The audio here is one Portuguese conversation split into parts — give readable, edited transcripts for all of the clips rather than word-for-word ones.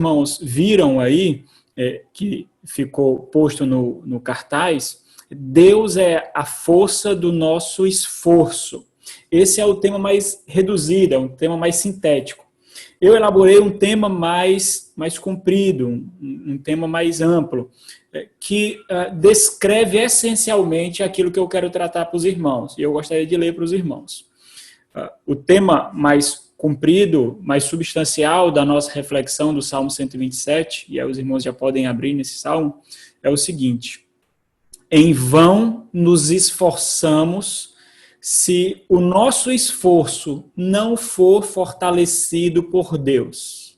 irmãos viram aí, que ficou posto no cartaz, Deus é a força do nosso esforço. Esse é o tema mais reduzido, é um tema mais sintético. Eu elaborei um tema mais comprido, um tema mais amplo, que descreve essencialmente aquilo que eu quero tratar para os irmãos. E eu gostaria de ler para os irmãos. O tema mais comprido, mais substancial da nossa reflexão do Salmo 127, e aí os irmãos já podem abrir nesse salmo, é o seguinte: em vão nos esforçamos se o nosso esforço não for fortalecido por Deus.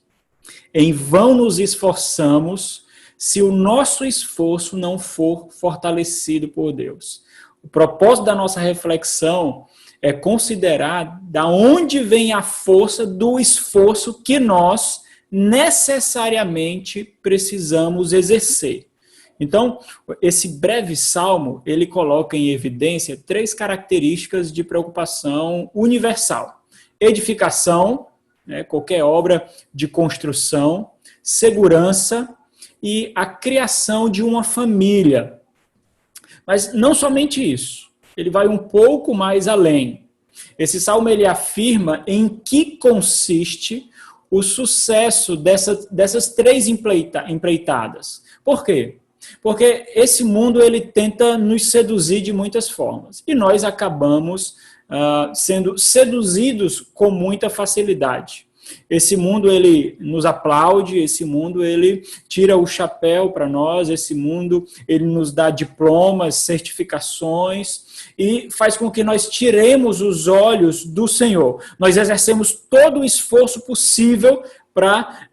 Em vão nos esforçamos se o nosso esforço não for fortalecido por Deus. O propósito da nossa reflexão é considerar da onde vem a força do esforço que nós necessariamente precisamos exercer. Então, esse breve salmo, ele coloca em evidência 3 características de preocupação universal: edificação, qualquer obra de construção, segurança e a criação de uma família. Mas não somente isso, ele vai um pouco mais além. Esse salmo ele afirma em que consiste o sucesso dessas 3 empreitadas. Por quê? Porque esse mundo ele tenta nos seduzir de muitas formas e nós acabamos sendo seduzidos com muita facilidade. Esse mundo ele nos aplaude, esse mundo ele tira o chapéu para nós, esse mundo ele nos dá diplomas, certificações e faz com que nós tiremos os olhos do Senhor. Nós exercemos todo o esforço possível para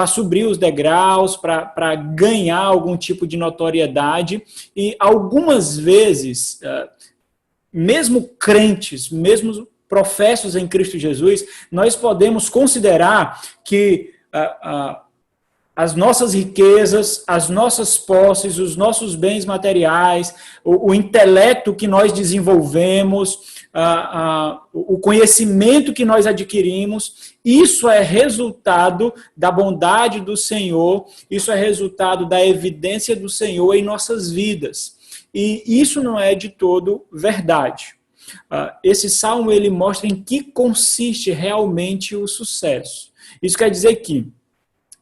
subir os degraus, para ganhar algum tipo de notoriedade e algumas vezes, mesmo crentes, mesmo professos em Cristo Jesus, nós podemos considerar que as nossas riquezas, as nossas posses, os nossos bens materiais, o intelecto que nós desenvolvemos, o conhecimento que nós adquirimos, isso é resultado da bondade do Senhor, isso é resultado da evidência do Senhor em nossas vidas. E isso não é de todo verdade. Esse salmo ele mostra em que consiste realmente o sucesso. Isso quer dizer que,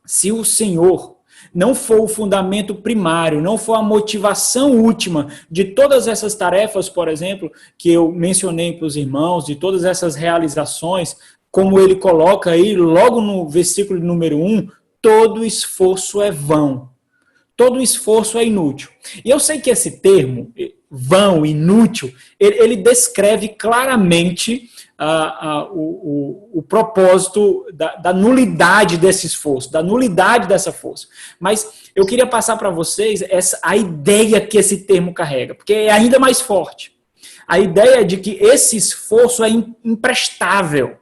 se o Senhor não for o fundamento primário, não for a motivação última de todas essas tarefas, por exemplo, que eu mencionei para os irmãos, de todas essas realizações, como ele coloca aí logo no versículo número 1, todo esforço é vão. Todo esforço é inútil. E eu sei que esse termo, vão, inútil, ele descreve claramente o propósito da nulidade desse esforço, da nulidade dessa força. Mas eu queria passar para vocês a ideia que esse termo carrega, porque é ainda mais forte. A ideia de que esse esforço é imprestável.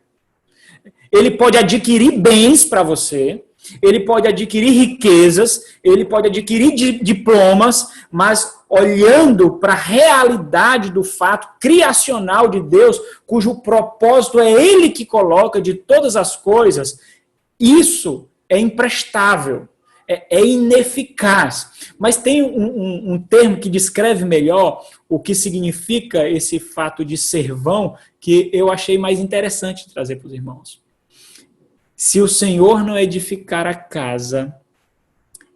Ele pode adquirir bens para você, ele pode adquirir riquezas, ele pode adquirir diplomas, mas olhando para a realidade do fato criacional de Deus, cujo propósito é Ele que coloca de todas as coisas, isso é imprestável, é ineficaz. Mas tem um termo que descreve melhor o que significa esse fato de ser vão, que eu achei mais interessante de trazer para os irmãos. Se o Senhor não edificar a casa,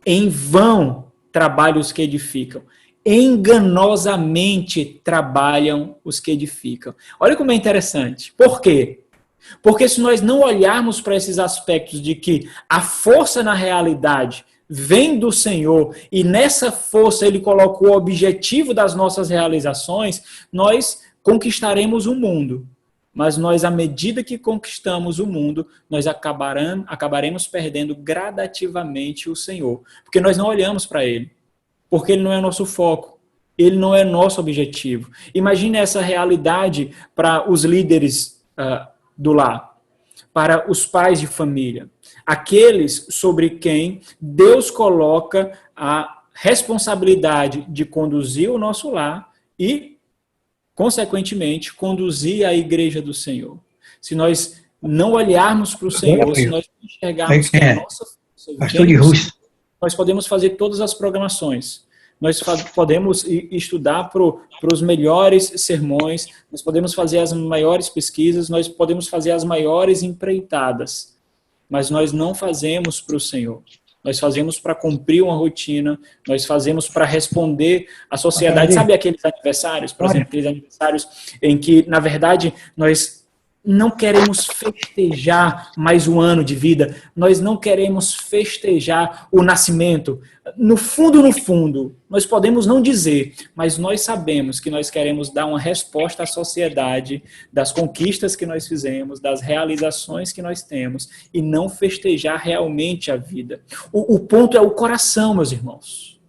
em vão trabalham os que edificam. Enganosamente trabalham os que edificam. Olha como é interessante. Por quê? Porque se nós não olharmos para esses aspectos de que a força na realidade vem do Senhor e nessa força Ele coloca o objetivo das nossas realizações, nós conquistaremos o mundo. Mas nós, à medida que conquistamos o mundo, nós acabaremos perdendo gradativamente o Senhor. Porque nós não olhamos para Ele. Porque Ele não é nosso foco. Ele não é nosso objetivo. Imagine essa realidade para os líderes do lar. Para os pais de família. Aqueles sobre quem Deus coloca a responsabilidade de conduzir o nosso lar e consequentemente, conduzir a igreja do Senhor. Se nós não olharmos para o Senhor, se nós não enxergarmos que a nossa Pastor de Rússia. Nós podemos fazer todas as programações. Nós podemos estudar para os melhores sermões, nós podemos fazer as maiores pesquisas, nós podemos fazer as maiores empreitadas, mas nós não fazemos para o Senhor. Nós fazemos para cumprir uma rotina, nós fazemos para responder à sociedade. Sabe aqueles aniversários, por exemplo, aqueles aniversários em que, na verdade, nós não queremos festejar mais um ano de vida, nós não queremos festejar o nascimento. No fundo, nós podemos não dizer, mas nós sabemos que nós queremos dar uma resposta à sociedade das conquistas que nós fizemos, das realizações que nós temos, e não festejar realmente a vida. O ponto é o coração, meus irmãos.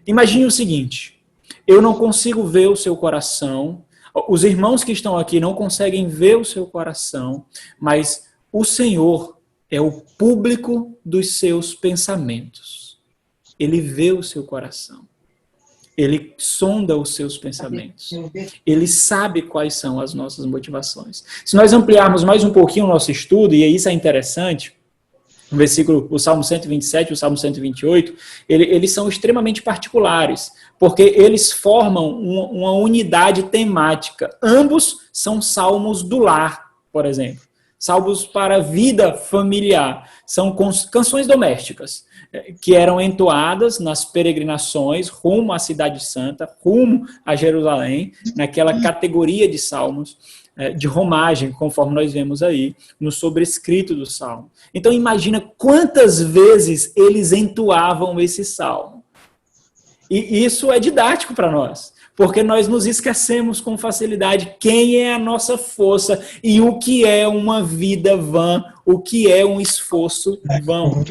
Imagine o seguinte, eu não consigo ver o seu coração. Os irmãos que estão aqui não conseguem ver o seu coração, mas o Senhor é o público dos seus pensamentos. Ele vê o seu coração. Ele sonda os seus pensamentos. Ele sabe quais são as nossas motivações. Se nós ampliarmos mais um pouquinho o nosso estudo, e isso é interessante, o Salmo 127 e o Salmo 128, eles são extremamente particulares, porque eles formam uma unidade temática. Ambos são salmos do lar, por exemplo. Salmos para a vida familiar. São canções domésticas, que eram entoadas nas peregrinações rumo à Cidade Santa, rumo a Jerusalém, naquela categoria de salmos de romagem, conforme nós vemos aí no sobrescrito do salmo. Então imagina quantas vezes eles entoavam esse salmo. E isso é didático para nós, porque nós nos esquecemos com facilidade quem é a nossa força e o que é uma vida vã, o que é um esforço vão.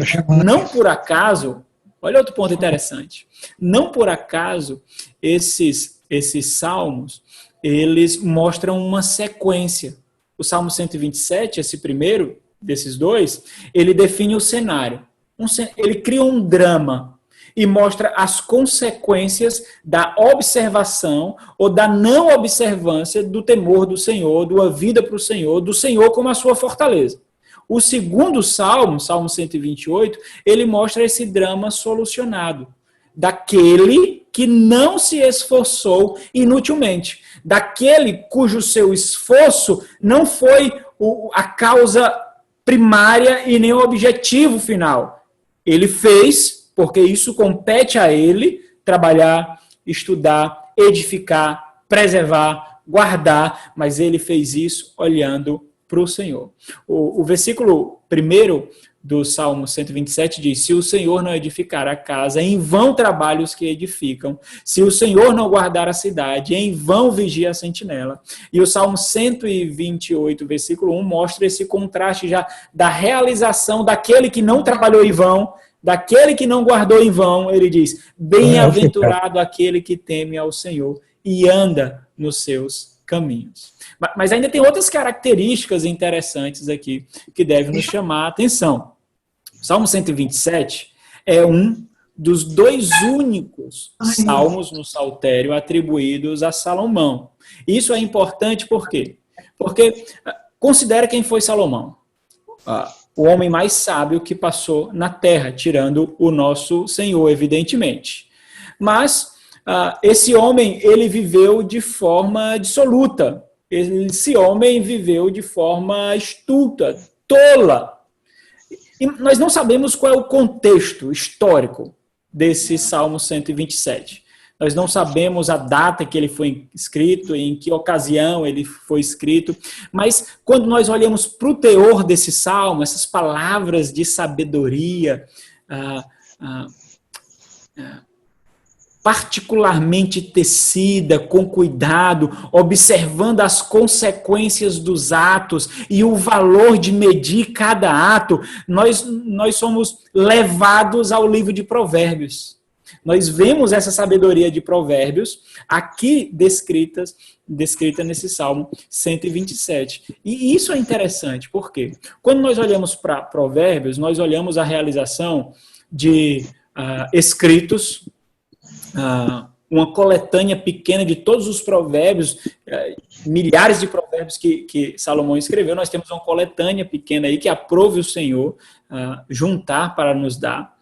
Não por acaso, olha outro ponto interessante, não por acaso esses salmos, eles mostram uma sequência. O Salmo 127, esse primeiro desses dois, ele define o cenário. Ele cria um drama e mostra as consequências da observação ou da não observância do temor do Senhor, da vida para o Senhor, do Senhor como a sua fortaleza. O segundo salmo, Salmo 128, ele mostra esse drama solucionado, daquele que não se esforçou inutilmente, daquele cujo seu esforço não foi a causa primária e nem o objetivo final. Ele fez, porque isso compete a ele, trabalhar, estudar, edificar, preservar, guardar, mas ele fez isso olhando para o Senhor. O versículo 1 do Salmo 127 diz: se o Senhor não edificar a casa, em vão trabalham os que edificam. Se o Senhor não guardar a cidade, em vão vigia a sentinela. E o Salmo 128, versículo 1, mostra esse contraste já da realização daquele que não trabalhou em vão, daquele que não guardou em vão. Ele diz: bem-aventurado aquele que teme ao Senhor e anda nos seus caminhos. Mas ainda tem outras características interessantes aqui que devem nos chamar a atenção. O Salmo 127 é um dos dois únicos salmos no Saltério atribuídos a Salomão. Isso é importante por quê? Porque considera quem foi Salomão. O homem mais sábio que passou na terra, tirando o nosso Senhor, evidentemente. Mas esse homem, ele viveu de forma dissoluta. Esse homem viveu de forma estulta, tola. E nós não sabemos qual é o contexto histórico desse Salmo 127. Nós não sabemos a data que ele foi escrito, em que ocasião ele foi escrito, mas quando nós olhamos para o teor desse salmo, essas palavras de sabedoria, particularmente tecida, com cuidado, observando as consequências dos atos e o valor de medir cada ato, nós somos levados ao livro de Provérbios. Nós vemos essa sabedoria de Provérbios aqui descrita nesse Salmo 127. E isso é interessante, por quê? Quando nós olhamos para Provérbios, nós olhamos a realização de escritos, uma coletânea pequena de todos os provérbios, milhares de provérbios que Salomão escreveu. Nós temos uma coletânea pequena aí que aprove o Senhor, juntar para nos dar.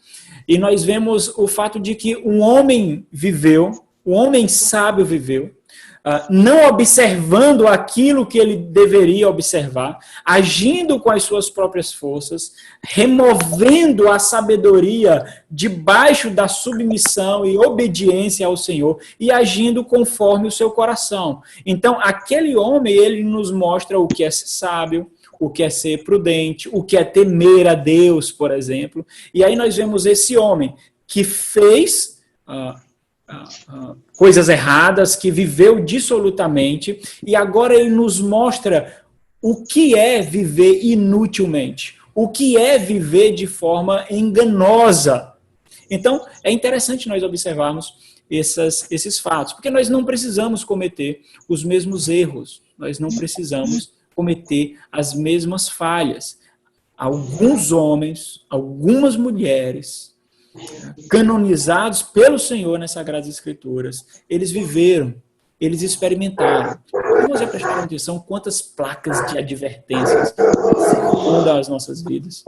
E nós vemos o fato de que um homem viveu, um homem sábio viveu, não observando aquilo que ele deveria observar, agindo com as suas próprias forças, removendo a sabedoria debaixo da submissão e obediência ao Senhor e agindo conforme o seu coração. Então, aquele homem, ele nos mostra o que é ser sábio, o que é ser prudente, o que é temer a Deus, por exemplo. E aí nós vemos esse homem que fez coisas erradas, que viveu dissolutamente, e agora ele nos mostra o que é viver inutilmente, o que é viver de forma enganosa. Então, é interessante nós observarmos esses fatos, porque nós não precisamos cometer os mesmos erros, nós não precisamos cometer as mesmas falhas. Alguns homens, algumas mulheres, canonizados pelo Senhor nas Sagradas Escrituras, eles viveram, eles experimentaram. Vamos prestar atenção quantas placas de advertências circundam as nossas vidas.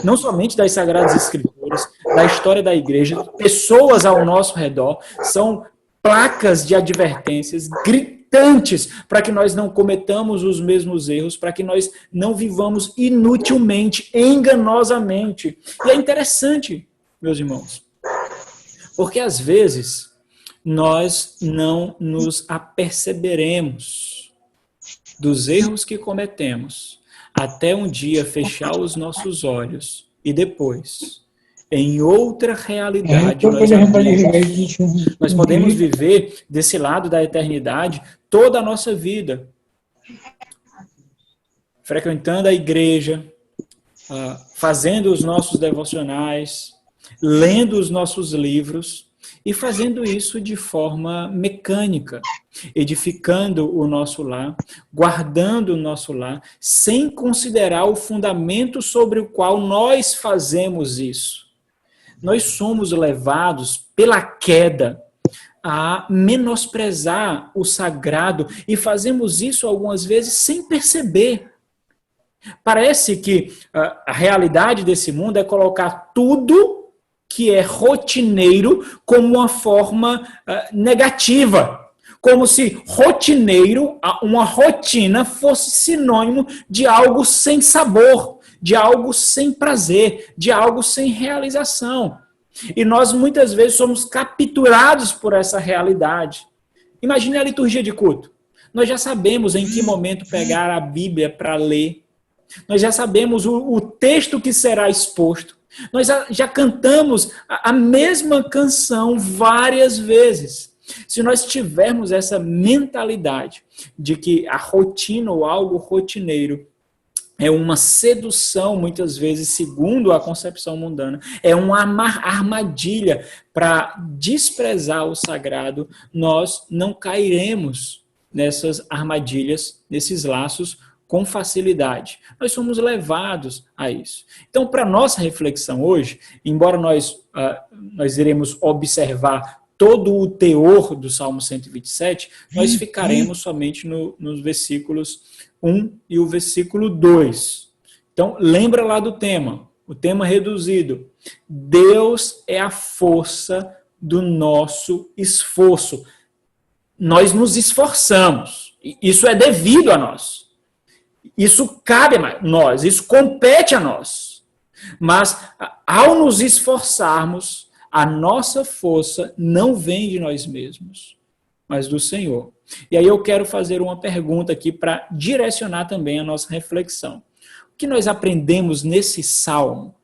Não somente das Sagradas Escrituras, da história da igreja, pessoas ao nosso redor, são placas de advertências gritantes para que nós não cometamos os mesmos erros, para que nós não vivamos inutilmente, enganosamente. E é interessante, meus irmãos, porque às vezes nós não nos aperceberemos dos erros que cometemos até um dia fechar os nossos olhos e depois, em outra realidade, nós podemos viver desse lado da eternidade toda a nossa vida, frequentando a igreja, fazendo os nossos devocionais, lendo os nossos livros e fazendo isso de forma mecânica, edificando o nosso lar, guardando o nosso lar, sem considerar o fundamento sobre o qual nós fazemos isso. Nós somos levados pela queda a menosprezar o sagrado e fazemos isso algumas vezes sem perceber. Parece que a realidade desse mundo é colocar tudo que é rotineiro como uma forma negativa. Como se rotineiro, uma rotina, fosse sinônimo de algo sem sabor, de algo sem prazer, de algo sem realização. E nós muitas vezes somos capturados por essa realidade. Imagine a liturgia de culto. Nós já sabemos em que momento pegar a Bíblia para ler. Nós já sabemos o texto que será exposto. Nós já cantamos a mesma canção várias vezes. Se nós tivermos essa mentalidade de que a rotina ou algo rotineiro é uma sedução, muitas vezes, segundo a concepção mundana, é uma armadilha para desprezar o sagrado, nós não cairemos nessas armadilhas, nesses laços, com facilidade. Nós somos levados a isso. Então, para nossa reflexão hoje, embora nós iremos observar todo o teor do Salmo 127, nós ficaremos somente nos versículos 1 e o versículo 2. Então, lembra lá do tema, o tema reduzido. Deus é a força do nosso esforço. Nós nos esforçamos. Isso é devido a nós. Isso cabe a nós, isso compete a nós. Mas, ao nos esforçarmos, a nossa força não vem de nós mesmos, mas do Senhor. E aí eu quero fazer uma pergunta aqui para direcionar também a nossa reflexão. O que nós aprendemos nesse salmo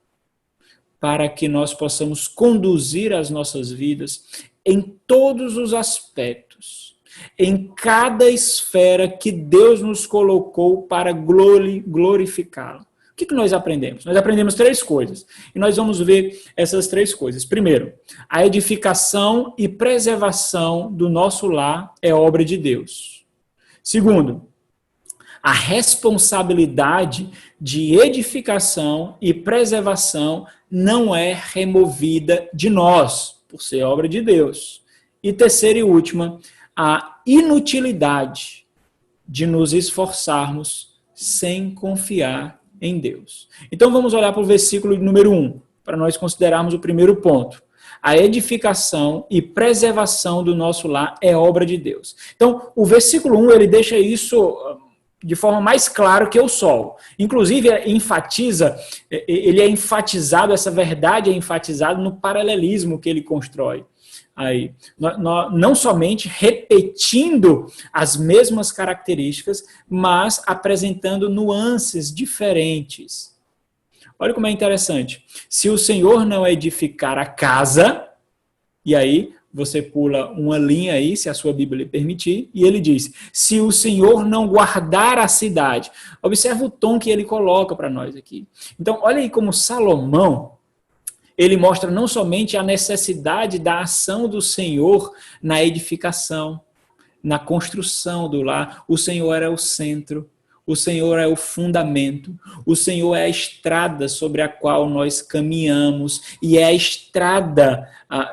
para que nós possamos conduzir as nossas vidas em todos os aspectos, em cada esfera que Deus nos colocou para glorificá-lo? O que nós aprendemos? Nós aprendemos 3 coisas. E nós vamos ver essas 3 coisas. Primeiro, a edificação e preservação do nosso lar é obra de Deus. Segundo, a responsabilidade de edificação e preservação não é removida de nós, por ser obra de Deus. E terceira e última, a inutilidade de nos esforçarmos sem confiar em Deus. Então vamos olhar para o versículo número 1, para nós considerarmos o primeiro ponto. A edificação e preservação do nosso lar é obra de Deus. Então, o versículo 1, ele deixa isso de forma mais clara que o sol. Inclusive, ele é enfatizado, essa verdade é enfatizada no paralelismo que ele constrói. Aí, não somente repetindo as mesmas características, mas apresentando nuances diferentes. Olha como é interessante. Se o Senhor não edificar a casa, e aí você pula uma linha aí, se a sua Bíblia lhe permitir, e ele diz, se o Senhor não guardar a cidade. Observa o tom que ele coloca para nós aqui. Então, olha aí como Salomão, ele mostra não somente a necessidade da ação do Senhor na edificação, na construção do lar. O Senhor é o centro, o Senhor é o fundamento, o Senhor é a estrada sobre a qual nós caminhamos e é a estrada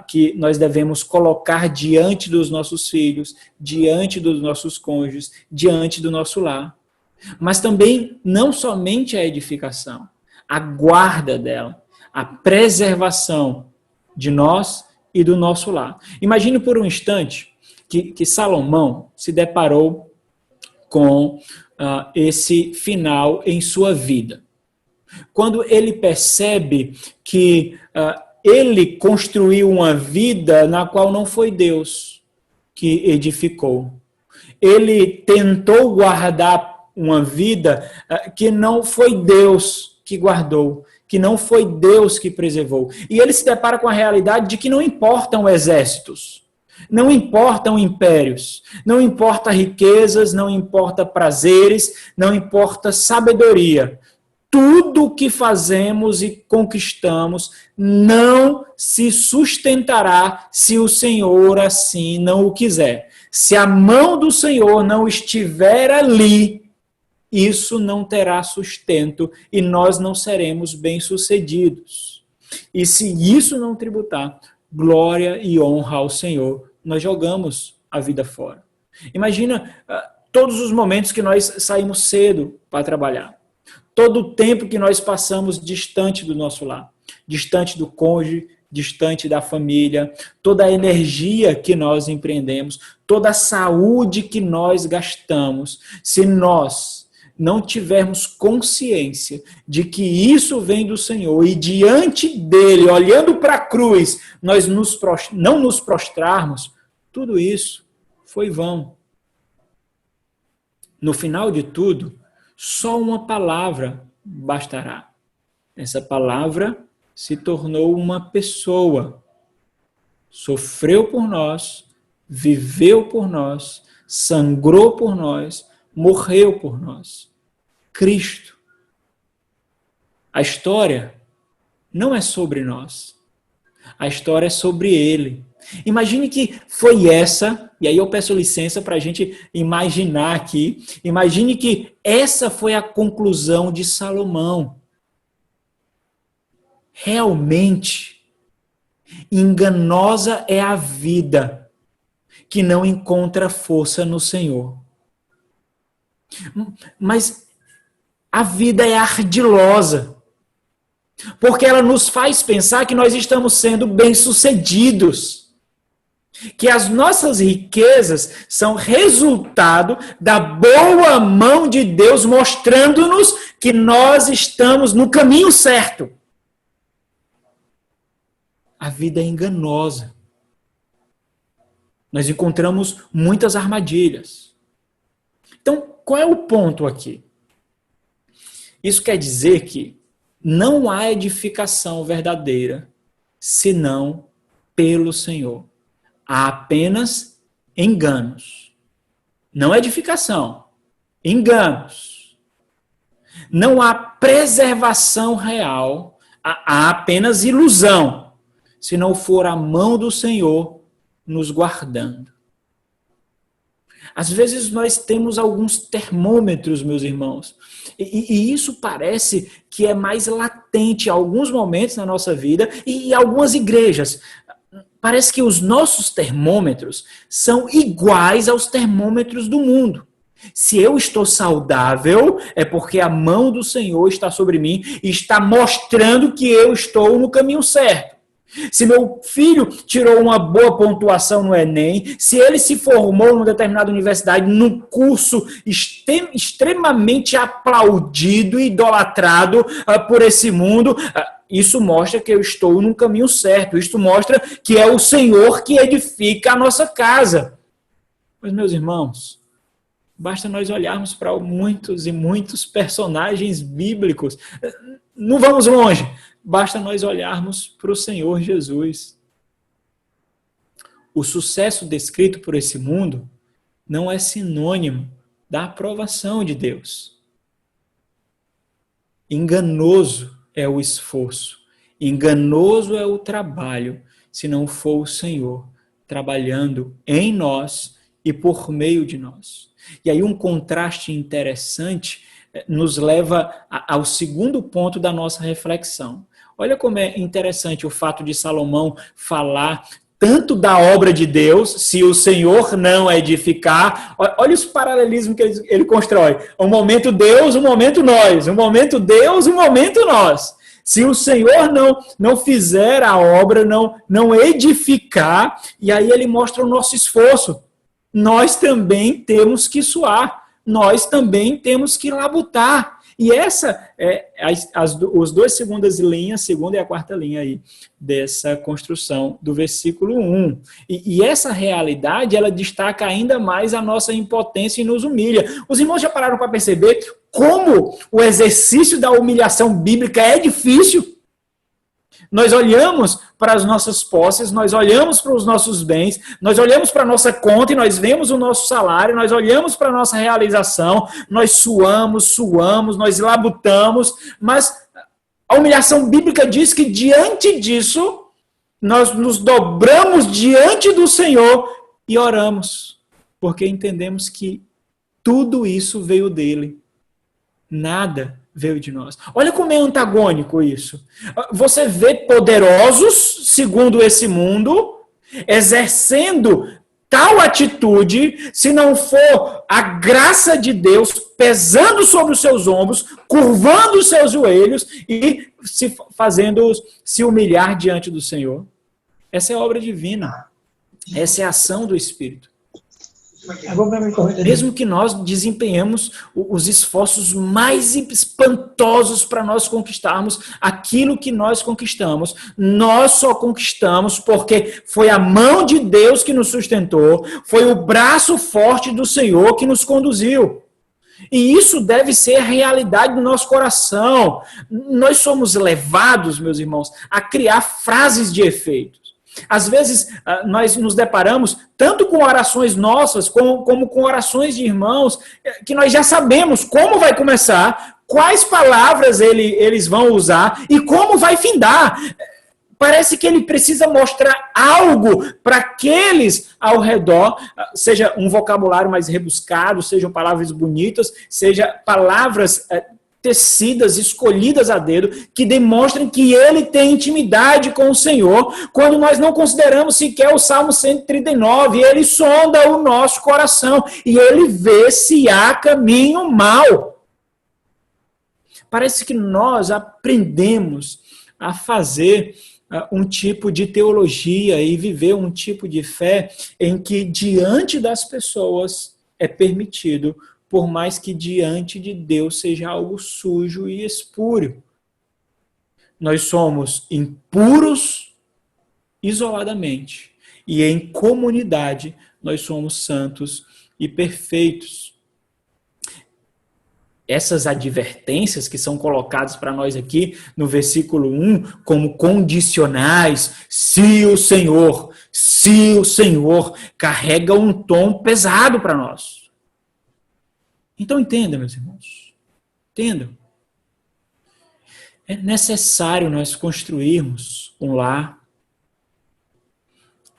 que nós devemos colocar diante dos nossos filhos, diante dos nossos cônjuges, diante do nosso lar. Mas também não somente a edificação, a guarda dela, a preservação de nós e do nosso lar. Imagine por um instante que Salomão se deparou com esse final em sua vida. Quando ele percebe que ele construiu uma vida na qual não foi Deus que edificou. Ele tentou guardar uma vida que não foi Deus que guardou, que não foi Deus que preservou. E ele se depara com a realidade de que não importam exércitos, não importam impérios, não importa riquezas, não importa prazeres, não importa sabedoria. Tudo o que fazemos e conquistamos não se sustentará se o Senhor assim não o quiser. Se a mão do Senhor não estiver ali, isso não terá sustento e nós não seremos bem-sucedidos. E se isso não tributar glória e honra ao Senhor, nós jogamos a vida fora. Imagina todos os momentos que nós saímos cedo para trabalhar. Todo o tempo que nós passamos distante do nosso lar, distante do cônjuge, distante da família, toda a energia que nós empreendemos, toda a saúde que nós gastamos, se nós não tivermos consciência de que isso vem do Senhor e diante dele, olhando para a cruz, nós não nos prostrarmos, tudo isso foi vão. No final de tudo, só uma palavra bastará. Essa palavra se tornou uma pessoa. Sofreu por nós, viveu por nós, sangrou por nós, morreu por nós. Cristo. A história não é sobre nós. A história é sobre Ele. Imagine que foi essa, e aí eu peço licença para a gente imaginar aqui, imagine que essa foi a conclusão de Salomão. Realmente, enganosa é a vida que não encontra força no Senhor. Mas a vida é ardilosa, porque ela nos faz pensar que nós estamos sendo bem-sucedidos, que as nossas riquezas são resultado da boa mão de Deus mostrando-nos que nós estamos no caminho certo. A vida é enganosa. Nós encontramos muitas armadilhas. Então, qual é o ponto aqui? Isso quer dizer que não há edificação verdadeira senão pelo Senhor. Há apenas enganos. Não edificação, enganos. Não há preservação real, há apenas ilusão, se não for a mão do Senhor nos guardando. Às vezes nós temos alguns termômetros, meus irmãos, e isso parece que é mais latente em alguns momentos na nossa vida e em algumas igrejas. Parece que os nossos termômetros são iguais aos termômetros do mundo. Se eu estou saudável, é porque a mão do Senhor está sobre mim e está mostrando que eu estou no caminho certo. Se meu filho tirou uma boa pontuação no Enem, se ele se formou em uma determinada universidade, num curso extremamente aplaudido e idolatrado por esse mundo, isso mostra que eu estou no caminho certo. Isso mostra que é o Senhor que edifica a nossa casa. Mas, meus irmãos, basta nós olharmos para muitos e muitos personagens bíblicos. Não vamos longe. Basta nós olharmos para o Senhor Jesus. O sucesso descrito por esse mundo não é sinônimo da aprovação de Deus. Enganoso é o esforço, enganoso é o trabalho, se não for o Senhor trabalhando em nós e por meio de nós. E aí um contraste interessante nos leva ao segundo ponto da nossa reflexão. Olha como é interessante o fato de Salomão falar tanto da obra de Deus, se o Senhor não edificar. Olha os paralelismos que ele constrói. Um momento Deus, um momento nós. Um momento Deus, um momento nós. Se o Senhor não fizer a obra, não edificar, e aí ele mostra o nosso esforço. Nós também temos que suar. Nós também temos que labutar. E essa é os dois segundas linhas, segunda e a quarta linha aí, dessa construção do versículo 1. E essa realidade, ela destaca ainda mais a nossa impotência e nos humilha. Os irmãos já pararam para perceber como o exercício da humilhação bíblica é difícil? Nós olhamos para as nossas posses, nós olhamos para os nossos bens, nós olhamos para a nossa conta e nós vemos o nosso salário, nós olhamos para a nossa realização, nós suamos, nós labutamos, mas a humilhação bíblica diz que diante disso, nós nos dobramos diante do Senhor e oramos, porque entendemos que tudo isso veio dele, nada veio de nós. Olha como é antagônico isso. Você vê poderosos, segundo esse mundo, exercendo tal atitude, se não for a graça de Deus pesando sobre os seus ombros, curvando os seus joelhos e se humilhar diante do Senhor. Essa é a obra divina. Essa é a ação do Espírito. Mesmo que nós desempenhemos os esforços mais espantosos para nós conquistarmos aquilo que nós conquistamos, nós só conquistamos porque foi a mão de Deus que nos sustentou, foi o braço forte do Senhor que nos conduziu. E isso deve ser a realidade do nosso coração. Nós somos levados, meus irmãos, a criar frases de efeito. Às vezes, nós nos deparamos tanto com orações nossas, como com orações de irmãos, que nós já sabemos como vai começar, quais palavras eles vão usar e como vai findar. Parece que ele precisa mostrar algo para aqueles ao redor, seja um vocabulário mais rebuscado, sejam palavras bonitas, seja palavras tecidas, escolhidas a dedo, que demonstrem que ele tem intimidade com o Senhor, quando nós não consideramos sequer o Salmo 139, ele sonda o nosso coração, e ele vê se há caminho mau. Parece que nós aprendemos a fazer um tipo de teologia e viver um tipo de fé em que diante das pessoas é permitido, por mais que diante de Deus seja algo sujo e espúrio. Nós somos impuros isoladamente, e em comunidade nós somos santos e perfeitos. Essas advertências que são colocadas para nós aqui no versículo 1 como condicionais, se o Senhor, carrega um tom pesado para nós. Então entenda, meus irmãos, entendam. É necessário nós construirmos um lar,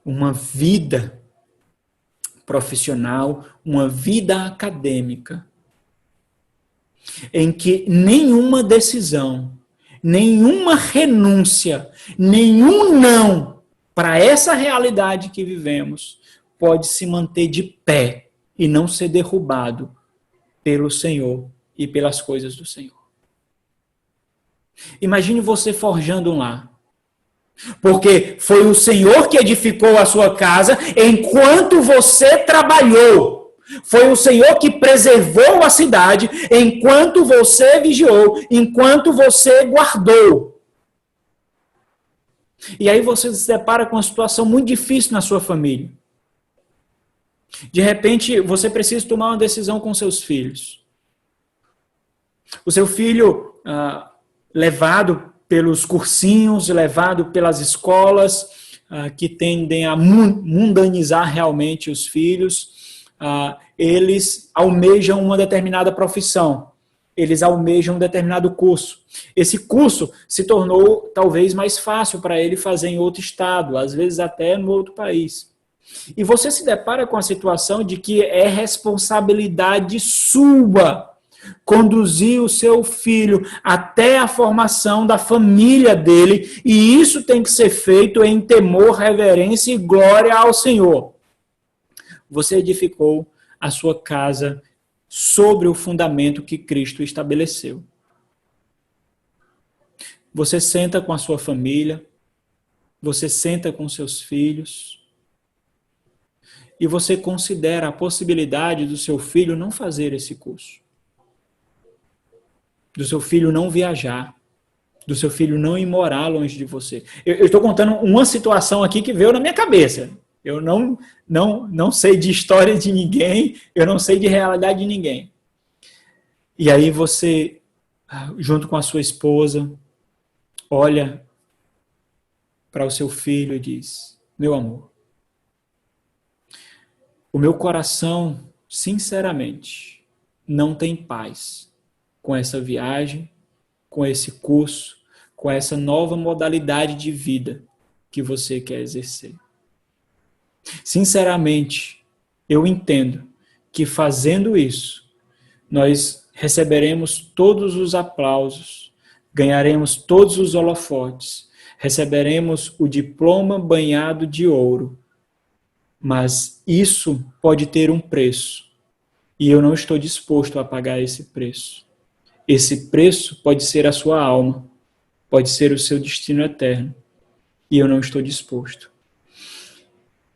uma vida profissional, uma vida acadêmica, em que nenhuma decisão, nenhuma renúncia, nenhum não para essa realidade que vivemos pode se manter de pé e não ser derrubado pelo Senhor e pelas coisas do Senhor. Imagine você forjando um lar. Porque foi o Senhor que edificou a sua casa enquanto você trabalhou. Foi o Senhor que preservou a cidade enquanto você vigiou, enquanto você guardou. E aí você se depara com uma situação muito difícil na sua família. De repente, você precisa tomar uma decisão com seus filhos. O seu filho, levado pelos cursinhos, levado pelas escolas, que tendem a mundanizar realmente os filhos, eles almejam uma determinada profissão, eles almejam um determinado curso. Esse curso se tornou talvez mais fácil para ele fazer em outro estado, às vezes até no outro país. E você se depara com a situação de que é responsabilidade sua conduzir o seu filho até a formação da família dele, e isso tem que ser feito em temor, reverência e glória ao Senhor. Você edificou a sua casa sobre o fundamento que Cristo estabeleceu. Você senta com a sua família, você senta com seus filhos, e você considera a possibilidade do seu filho não fazer esse curso, do seu filho não viajar, do seu filho não ir morar longe de você. Eu estou contando uma situação aqui que veio na minha cabeça. Eu não sei de história de ninguém, eu não sei de realidade de ninguém. E aí você, junto com a sua esposa, olha para o seu filho e diz: meu amor, o meu coração, sinceramente, não tem paz com essa viagem, com esse curso, com essa nova modalidade de vida que você quer exercer. Sinceramente, eu entendo que fazendo isso, nós receberemos todos os aplausos, ganharemos todos os holofotes, receberemos o diploma banhado de ouro, mas isso pode ter um preço, e eu não estou disposto a pagar esse preço. Esse preço pode ser a sua alma, pode ser o seu destino eterno, e eu não estou disposto.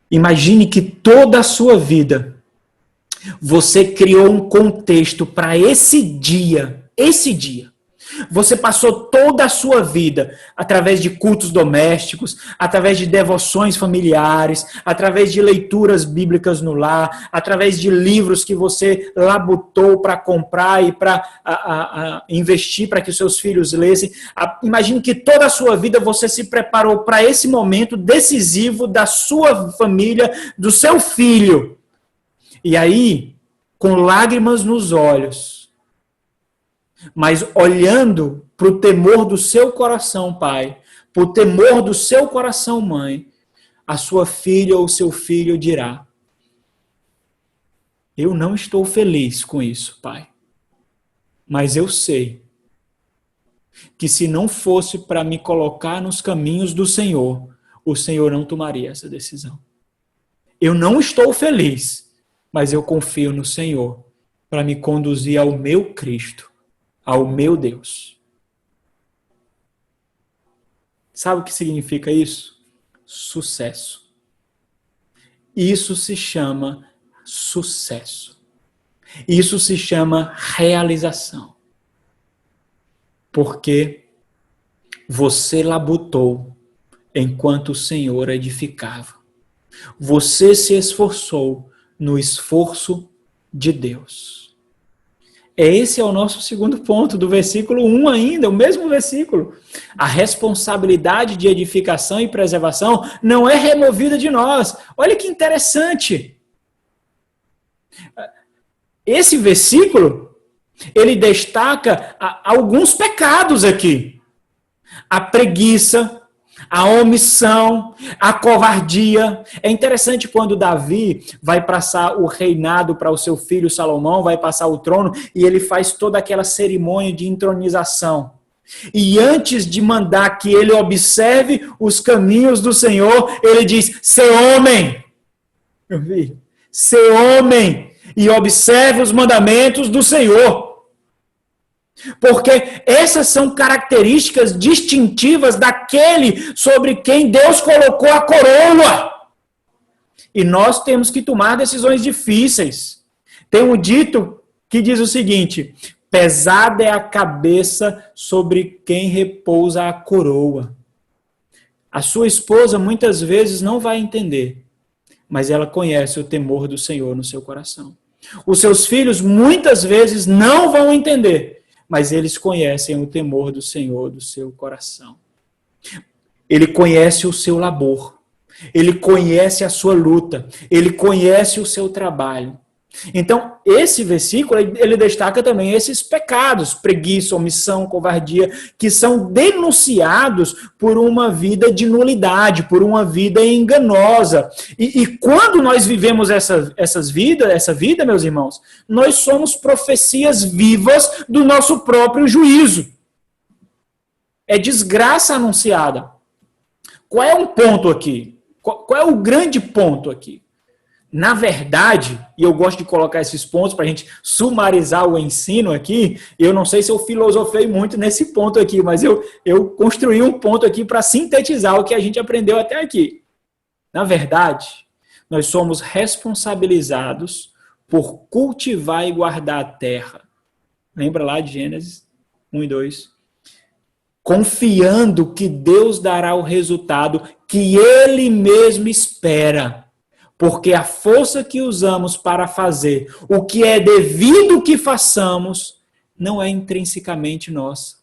Imagine que toda a sua vida você criou um contexto para esse dia. Você passou toda a sua vida através de cultos domésticos, através de devoções familiares, através de leituras bíblicas no lar, através de livros que você labutou para comprar e para investir para que os seus filhos lessem. Imagine que toda a sua vida você se preparou para esse momento decisivo da sua família, do seu filho. E aí, com lágrimas nos olhos, mas olhando para o temor do seu coração, pai, para o temor do seu coração, mãe, a sua filha ou seu filho dirá: eu não estou feliz com isso, pai, mas eu sei que se não fosse para me colocar nos caminhos do Senhor, o Senhor não tomaria essa decisão. Eu não estou feliz, mas eu confio no Senhor para me conduzir ao meu Cristo, ao meu Deus. Sabe o que significa isso? Sucesso. Isso se chama sucesso. Isso se chama realização. Porque você labutou enquanto o Senhor edificava. Você se esforçou no esforço de Deus. Esse é o nosso segundo ponto do versículo 1 ainda, o mesmo versículo. A responsabilidade de edificação e preservação não é removida de nós. Olha que interessante. Esse versículo, ele destaca alguns pecados aqui. A preguiça, a omissão, a covardia. É interessante quando Davi vai passar o reinado para o seu filho Salomão, vai passar o trono, e ele faz toda aquela cerimônia de entronização. E antes de mandar que ele observe os caminhos do Senhor, ele diz: ser homem, meu filho, ser homem, e observe os mandamentos do Senhor. Porque essas são características distintivas daquele sobre quem Deus colocou a coroa. E nós temos que tomar decisões difíceis. Tem um dito que diz o seguinte: pesada é a cabeça sobre quem repousa a coroa. A sua esposa muitas vezes não vai entender, mas ela conhece o temor do Senhor no seu coração. Os seus filhos muitas vezes não vão entender, mas eles conhecem o temor do Senhor do seu coração. Ele conhece o seu labor, ele conhece a sua luta, ele conhece o seu trabalho. Então, esse versículo, ele destaca também esses pecados, preguiça, omissão, covardia, que são denunciados por uma vida de nulidade, por uma vida enganosa. E quando nós vivemos essa vida, meus irmãos, nós somos profecias vivas do nosso próprio juízo. É desgraça anunciada. Qual é um ponto aqui? Qual é o grande ponto aqui? Na verdade, e eu gosto de colocar esses pontos para a gente sumarizar o ensino aqui, eu não sei se eu filosofei muito nesse ponto aqui, mas eu construí um ponto aqui para sintetizar o que a gente aprendeu até aqui. Na verdade, nós somos responsabilizados por cultivar e guardar a terra. Lembra lá de Gênesis 1 e 2? Confiando que Deus dará o resultado que Ele mesmo espera. Porque a força que usamos para fazer o que é devido que façamos não é intrinsecamente nossa,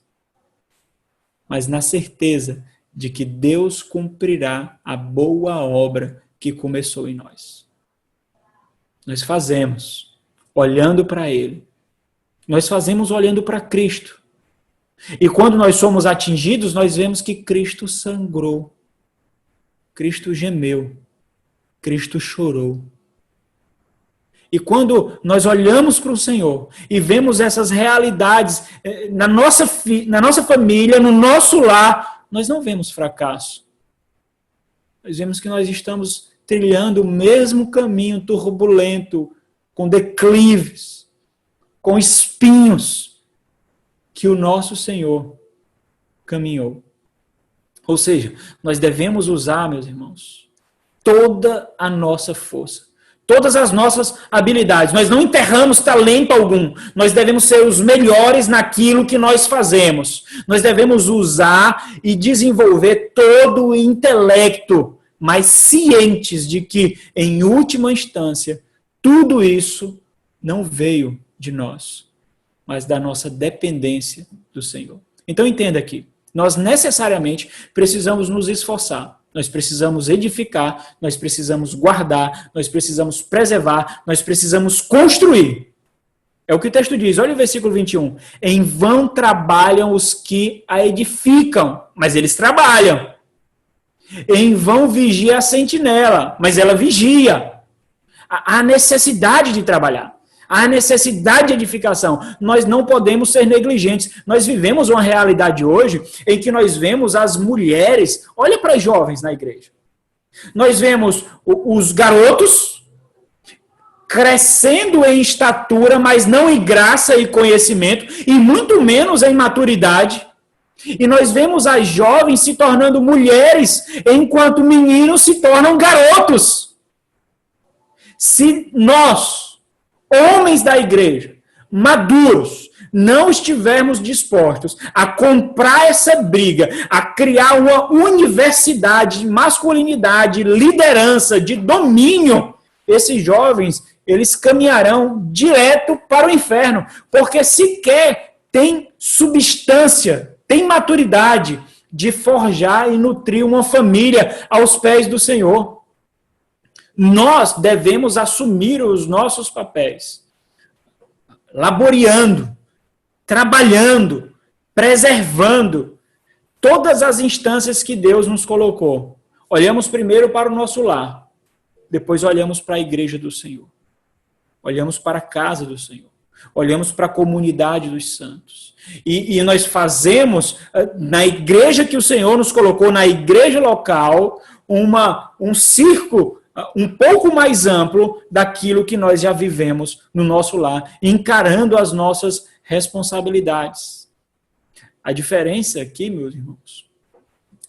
mas na certeza de que Deus cumprirá a boa obra que começou em nós. Nós fazemos olhando para Ele. Nós fazemos olhando para Cristo. E quando nós somos atingidos, nós vemos que Cristo sangrou. Cristo gemeu. Cristo chorou. E quando nós olhamos para o Senhor e vemos essas realidades na nossa família, no nosso lar, nós não vemos fracasso. Nós vemos que nós estamos trilhando o mesmo caminho turbulento, com declives, com espinhos, que o nosso Senhor caminhou. Ou seja, nós devemos usar, meus irmãos, toda a nossa força, todas as nossas habilidades. Nós não enterramos talento algum. Nós devemos ser os melhores naquilo que nós fazemos. Nós devemos usar e desenvolver todo o intelecto, mas cientes de que, em última instância, tudo isso não veio de nós, mas da nossa dependência do Senhor. Então entenda aqui, nós necessariamente precisamos nos esforçar. Nós precisamos edificar, nós precisamos guardar, nós precisamos preservar, nós precisamos construir. É o que o texto diz, olha o versículo 21. Em vão trabalham os que a edificam, mas eles trabalham. Em vão vigia a sentinela, mas ela vigia. Há necessidade de trabalhar. Há necessidade de edificação. Nós não podemos ser negligentes. Nós vivemos uma realidade hoje em que nós vemos as mulheres, olha para os jovens na igreja. Nós vemos os garotos crescendo em estatura, mas não em graça e conhecimento, e muito menos em maturidade. E nós vemos as jovens se tornando mulheres, enquanto meninos se tornam garotos. Se nós, homens da igreja, maduros, não estivermos dispostos a comprar essa briga, a criar uma universidade de masculinidade, liderança, de domínio, esses jovens, eles caminharão direto para o inferno, porque sequer tem substância, tem maturidade de forjar e nutrir uma família aos pés do Senhor. Nós devemos assumir os nossos papéis, laboreando, trabalhando, preservando todas as instâncias que Deus nos colocou. Olhamos primeiro para o nosso lar, depois olhamos para a igreja do Senhor, olhamos para a casa do Senhor, olhamos para a comunidade dos santos. E nós fazemos, na igreja que o Senhor nos colocou, na igreja local, um circo um pouco mais amplo daquilo que nós já vivemos no nosso lar, encarando as nossas responsabilidades. A diferença aqui, meus irmãos,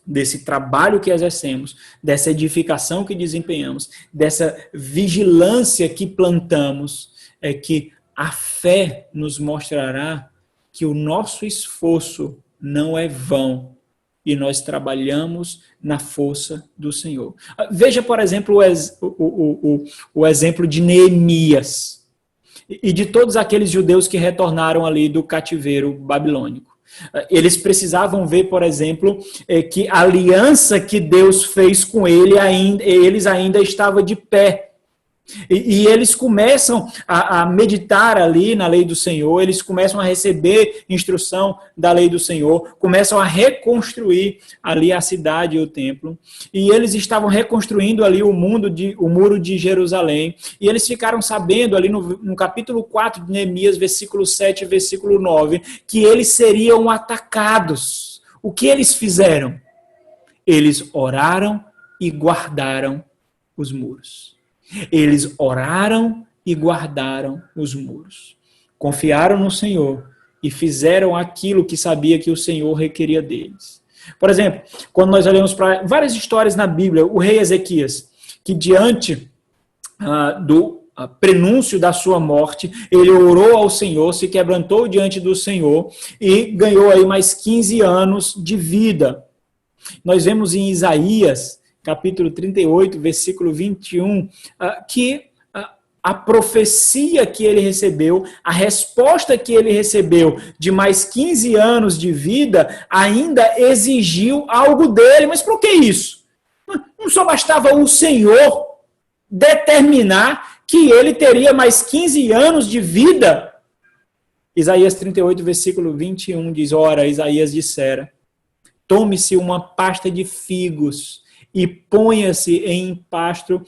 desse trabalho que exercemos, dessa edificação que desempenhamos, dessa vigilância que plantamos, é que a fé nos mostrará que o nosso esforço não é vão e nós trabalhamos na força do Senhor. Veja, por exemplo, o exemplo de Neemias e de todos aqueles judeus que retornaram ali do cativeiro babilônico. Eles precisavam ver, por exemplo, que a aliança que Deus fez com eles ainda estava de pé. E eles começam a meditar ali na lei do Senhor, eles começam a receber instrução da lei do Senhor, começam a reconstruir ali a cidade e o templo, e eles estavam reconstruindo ali o muro de Jerusalém, e eles ficaram sabendo ali no capítulo 4 de Neemias, versículo 7 e versículo 9, que eles seriam atacados. O que eles fizeram? Eles oraram e guardaram os muros. Eles oraram e guardaram os muros. Confiaram no Senhor e fizeram aquilo que sabia que o Senhor requeria deles. Por exemplo, quando nós olhamos para várias histórias na Bíblia, o rei Ezequias, que diante do prenúncio da sua morte, ele orou ao Senhor, se quebrantou diante do Senhor e ganhou aí mais 15 anos de vida. Nós vemos em Isaías, capítulo 38, versículo 21, que a profecia que ele recebeu, a resposta que ele recebeu de mais 15 anos de vida, ainda exigiu algo dele. Mas por que isso? Não só bastava o Senhor determinar que ele teria mais 15 anos de vida? Isaías 38, versículo 21 diz: ora, Isaías dissera, tome-se uma pasta de figos e ponha-se em empastro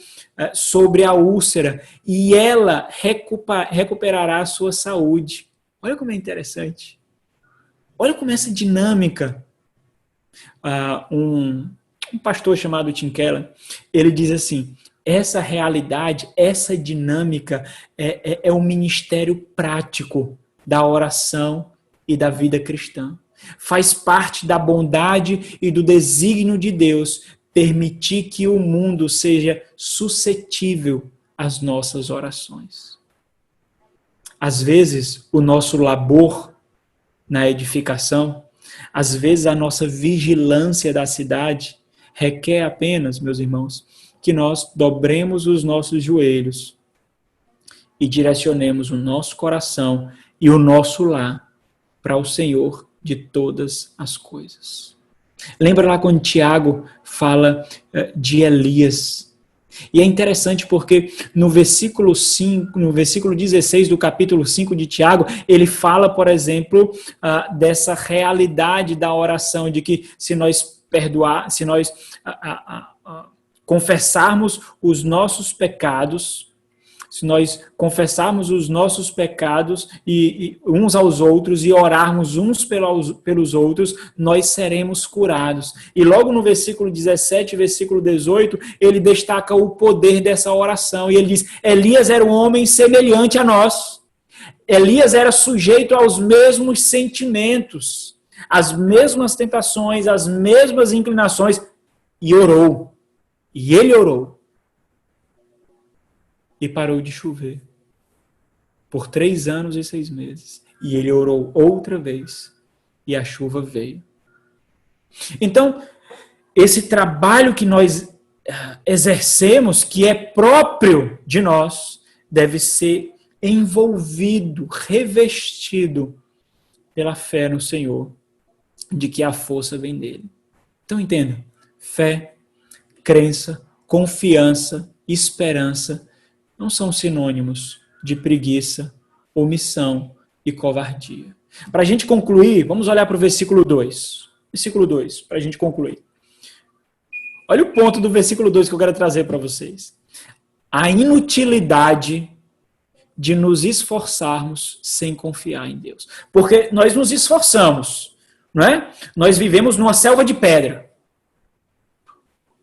sobre a úlcera, e ela recuperará a sua saúde. Olha como é interessante. Olha como essa dinâmica. Um pastor chamado Tim Keller, ele diz assim, essa realidade, essa dinâmica é o ministério prático da oração e da vida cristã. Faz parte da bondade e do desígnio de Deus permitir que o mundo seja suscetível às nossas orações. Às vezes, o nosso labor na edificação, às vezes a nossa vigilância da cidade requer apenas, meus irmãos, que nós dobremos os nossos joelhos e direcionemos o nosso coração e o nosso lar para o Senhor de todas as coisas. Lembra lá quando Tiago fala de Elias? E é interessante porque no versículo 16 do capítulo 5 de Tiago, ele fala, por exemplo, dessa realidade da oração, de que se nós confessarmos os nossos pecados, se nós confessarmos os nossos pecados e uns aos outros e orarmos uns pelos outros, nós seremos curados. E logo no versículo 17, versículo 18, ele destaca o poder dessa oração. E ele diz, Elias era um homem semelhante a nós. Elias era sujeito aos mesmos sentimentos, às mesmas tentações, às mesmas inclinações, e orou. E ele orou. E parou de chover por 3 anos e 6 meses. E ele orou outra vez. E a chuva veio. Então, esse trabalho que nós exercemos, que é próprio de nós, deve ser envolvido, revestido pela fé no Senhor, de que a força vem dele. Então, entenda. Fé, crença, confiança, esperança não são sinônimos de preguiça, omissão e covardia. Para a gente concluir, vamos olhar para o versículo 2. Versículo 2, para a gente concluir. Olha o ponto do versículo 2 que eu quero trazer para vocês. A inutilidade de nos esforçarmos sem confiar em Deus. Porque nós nos esforçamos, não é? Nós vivemos numa selva de pedra.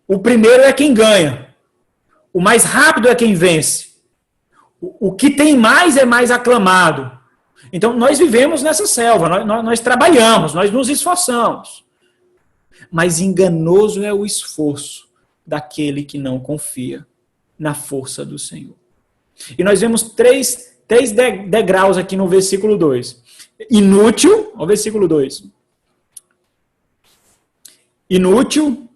O primeiro é quem ganha. O mais rápido é quem vence. O que tem mais é mais aclamado. Então, nós vivemos nessa selva, nós trabalhamos, nós nos esforçamos. Mas enganoso é o esforço daquele que não confia na força do Senhor. E nós vemos três degraus aqui no versículo 2. Inútil, o versículo 2. Inútil,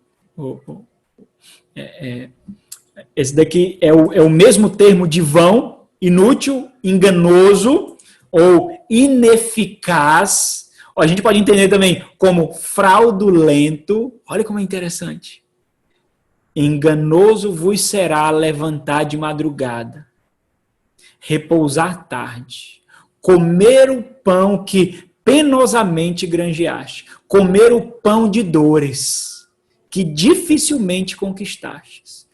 esse daqui é o mesmo termo de vão, inútil, enganoso ou ineficaz. A gente pode entender também como fraudulento. Olha como é interessante. Enganoso vos será levantar de madrugada, repousar tarde, comer o pão que penosamente granjeaste, comer o pão de dores que dificilmente conquistastes.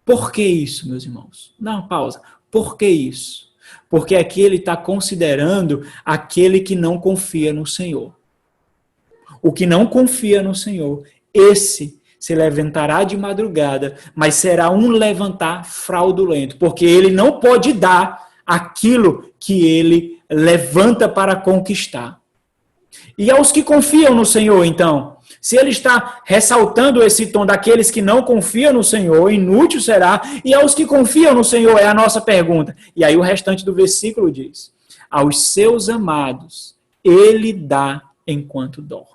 Por que isso, meus irmãos? Dá uma pausa. Por que isso? Porque aqui ele está considerando aquele que não confia no Senhor. O que não confia no Senhor, esse se levantará de madrugada, mas será um levantar fraudulento, porque ele não pode dar aquilo que ele levanta para conquistar. E aos que confiam no Senhor, então, se ele está ressaltando esse tom daqueles que não confiam no Senhor, inútil será, e aos que confiam no Senhor, é a nossa pergunta. E aí o restante do versículo diz, aos seus amados, ele dá enquanto dorme.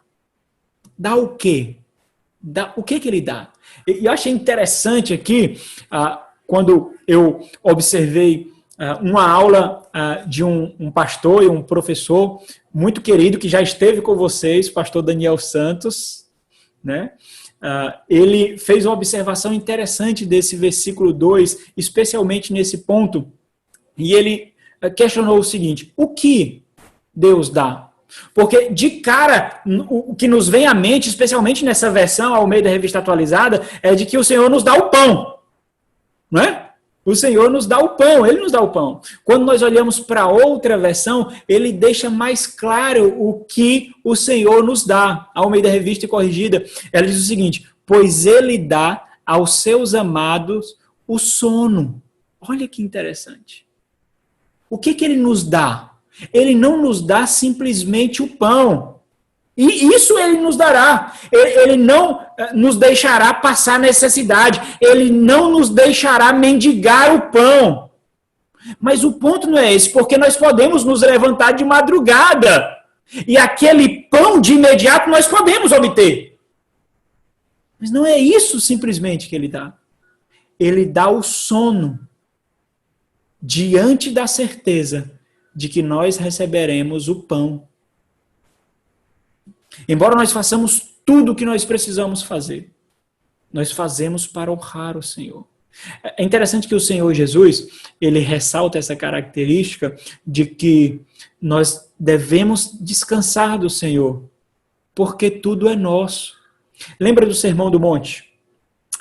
Dá o quê? O que ele dá? E eu achei interessante aqui, quando eu observei uma aula de um pastor e um professor muito querido, que já esteve com vocês, o pastor Daniel Santos, né? Ele fez uma observação interessante desse versículo 2, especialmente nesse ponto, e ele questionou o seguinte, o que Deus dá? Porque, de cara, o que nos vem à mente, especialmente nessa versão, ao meio da revista atualizada, é de que o Senhor nos dá o pão. Não é? O Senhor nos dá o pão, Ele nos dá o pão. Quando nós olhamos para outra versão, ele deixa mais claro o que o Senhor nos dá. Ao meio da revista corrigida, ela diz o seguinte, pois Ele dá aos seus amados o sono. Olha que interessante. O que Ele nos dá? Ele não nos dá simplesmente o pão. E isso ele nos dará. Ele não nos deixará passar necessidade. Ele não nos deixará mendigar o pão. Mas o ponto não é esse, porque nós podemos nos levantar de madrugada. E aquele pão de imediato nós podemos obter. Mas não é isso simplesmente que ele dá. Ele dá o sono diante da certeza de que nós receberemos o pão. Embora nós façamos tudo o que nós precisamos fazer, nós fazemos para honrar o Senhor. É interessante que o Senhor Jesus, ele ressalta essa característica de que nós devemos descansar do Senhor, porque tudo é nosso. Lembra do Sermão do Monte?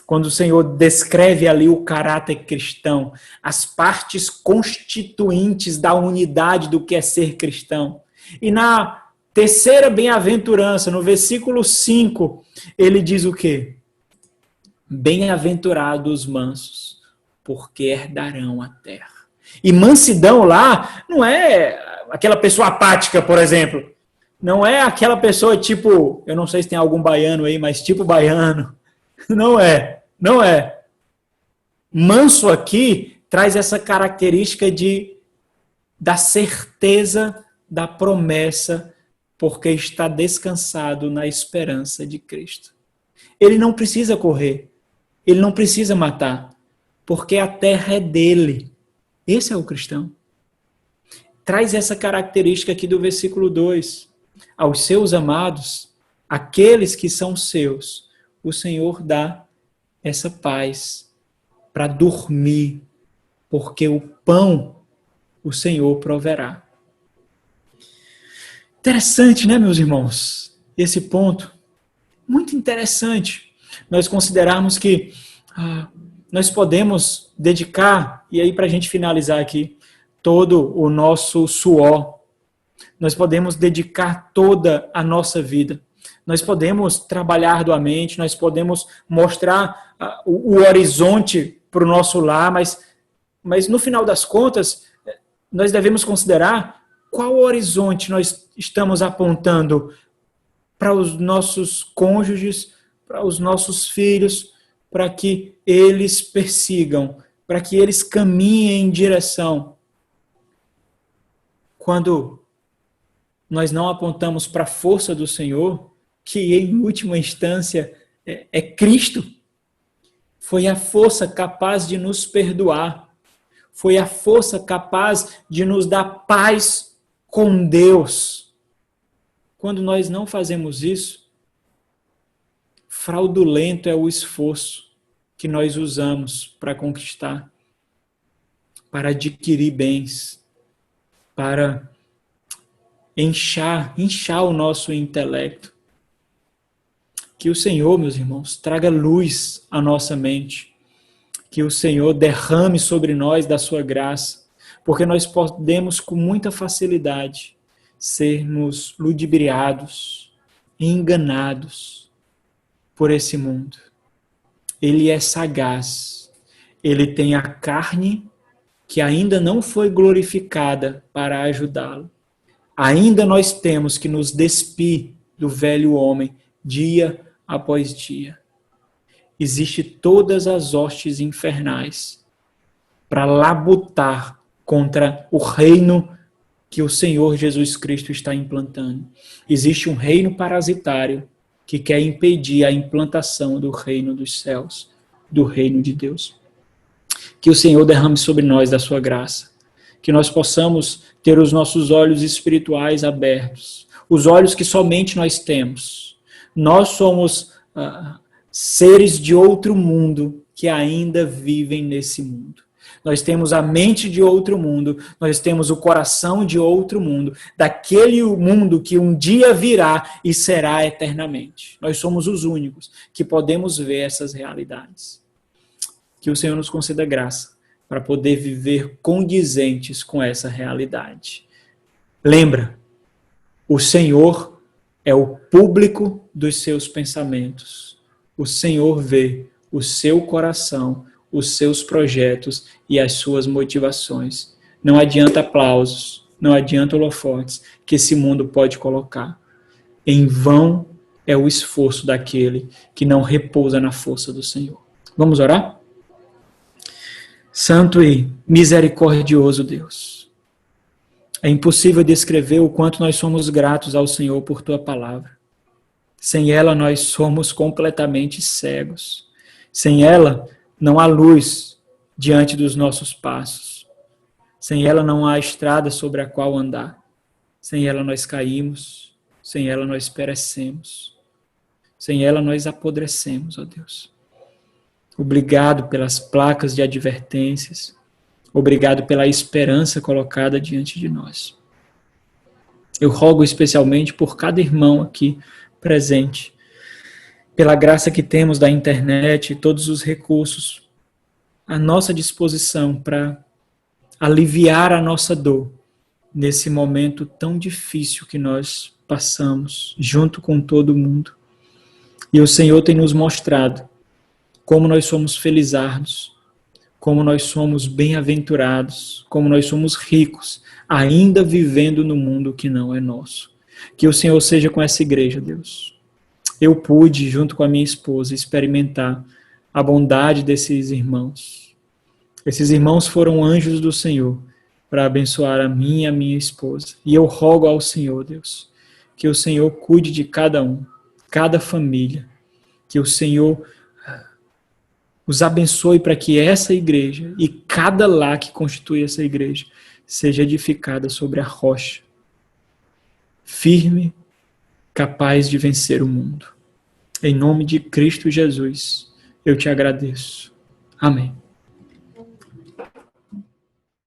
Quando o Senhor descreve ali o caráter cristão, as partes constituintes da unidade do que é ser cristão. E na terceira bem-aventurança, no versículo 5, ele diz o quê? Bem-aventurados os mansos, porque herdarão a terra. E mansidão lá não é aquela pessoa apática, por exemplo. Não é aquela pessoa tipo, eu não sei se tem algum baiano aí, mas tipo baiano. Não é. Manso aqui traz essa característica da certeza da promessa, porque está descansado na esperança de Cristo. Ele não precisa correr, ele não precisa matar, porque a terra é dele. Esse é o cristão. Traz essa característica aqui do versículo 2. Aos seus amados, aqueles que são seus, o Senhor dá essa paz para dormir, porque o pão o Senhor proverá. Interessante, né, meus irmãos? Esse ponto, muito interessante. Nós considerarmos que nós podemos dedicar, e aí para a gente finalizar aqui, todo o nosso suor, nós podemos dedicar toda a nossa vida. Nós podemos trabalhar arduamente, nós podemos mostrar o horizonte para o nosso lar, mas no final das contas, nós devemos considerar qual horizonte nós estamos apontando para os nossos cônjuges, para os nossos filhos, para que eles persigam, para que eles caminhem em direção. Quando nós não apontamos para a força do Senhor, que em última instância é Cristo, foi a força capaz de nos perdoar, foi a força capaz de nos dar paz com Deus. Quando nós não fazemos isso, fraudulento é o esforço que nós usamos para conquistar, para adquirir bens, para inchar o nosso intelecto. Que o Senhor, meus irmãos, traga luz à nossa mente, que o Senhor derrame sobre nós da sua graça, porque nós podemos com muita facilidade sermos ludibriados, enganados por esse mundo. Ele é sagaz, ele tem a carne que ainda não foi glorificada para ajudá-lo. Ainda nós temos que nos despir do velho homem dia após dia. Existem todas as hostes infernais para labutar contra o reino que o Senhor Jesus Cristo está implantando. Existe um reino parasitário que quer impedir a implantação do reino dos céus, do reino de Deus. Que o Senhor derrame sobre nós da sua graça, que nós possamos ter os nossos olhos espirituais abertos, os olhos que somente nós temos. Nós somos seres de outro mundo que ainda vivem nesse mundo. Nós temos a mente de outro mundo, nós temos o coração de outro mundo, daquele mundo que um dia virá e será eternamente. Nós somos os únicos que podemos ver essas realidades. Que o Senhor nos conceda graça para poder viver condizentes com essa realidade. Lembra, o Senhor é o público dos seus pensamentos. O Senhor vê o seu coração, os seus projetos e as suas motivações. Não adianta aplausos, não adianta holofotes que esse mundo pode colocar. Em vão é o esforço daquele que não repousa na força do Senhor. Vamos orar? Santo e misericordioso Deus, é impossível descrever o quanto nós somos gratos ao Senhor por Tua palavra. Sem ela nós somos completamente cegos. Sem ela não há luz diante dos nossos passos. Sem ela não há estrada sobre a qual andar. Sem ela nós caímos. Sem ela nós perecemos. Sem ela nós apodrecemos, ó Deus. Obrigado pelas placas de advertências. Obrigado pela esperança colocada diante de nós. Eu rogo especialmente por cada irmão aqui presente, pela graça que temos da internet e todos os recursos à nossa disposição para aliviar a nossa dor nesse momento tão difícil que nós passamos junto com todo mundo. E o Senhor tem nos mostrado como nós somos felizardos, como nós somos bem-aventurados, como nós somos ricos, ainda vivendo no mundo que não é nosso. Que o Senhor seja com essa igreja, Deus. Eu pude, junto com a minha esposa, experimentar a bondade desses irmãos. Esses irmãos foram anjos do Senhor para abençoar a mim e a minha esposa. E eu rogo ao Senhor, Deus, que o Senhor cuide de cada um, cada família, que o Senhor os abençoe para que essa igreja e cada lar que constitui essa igreja seja edificada sobre a rocha, firme, capaz de vencer o mundo. Em nome de Cristo Jesus, eu te agradeço. Amém.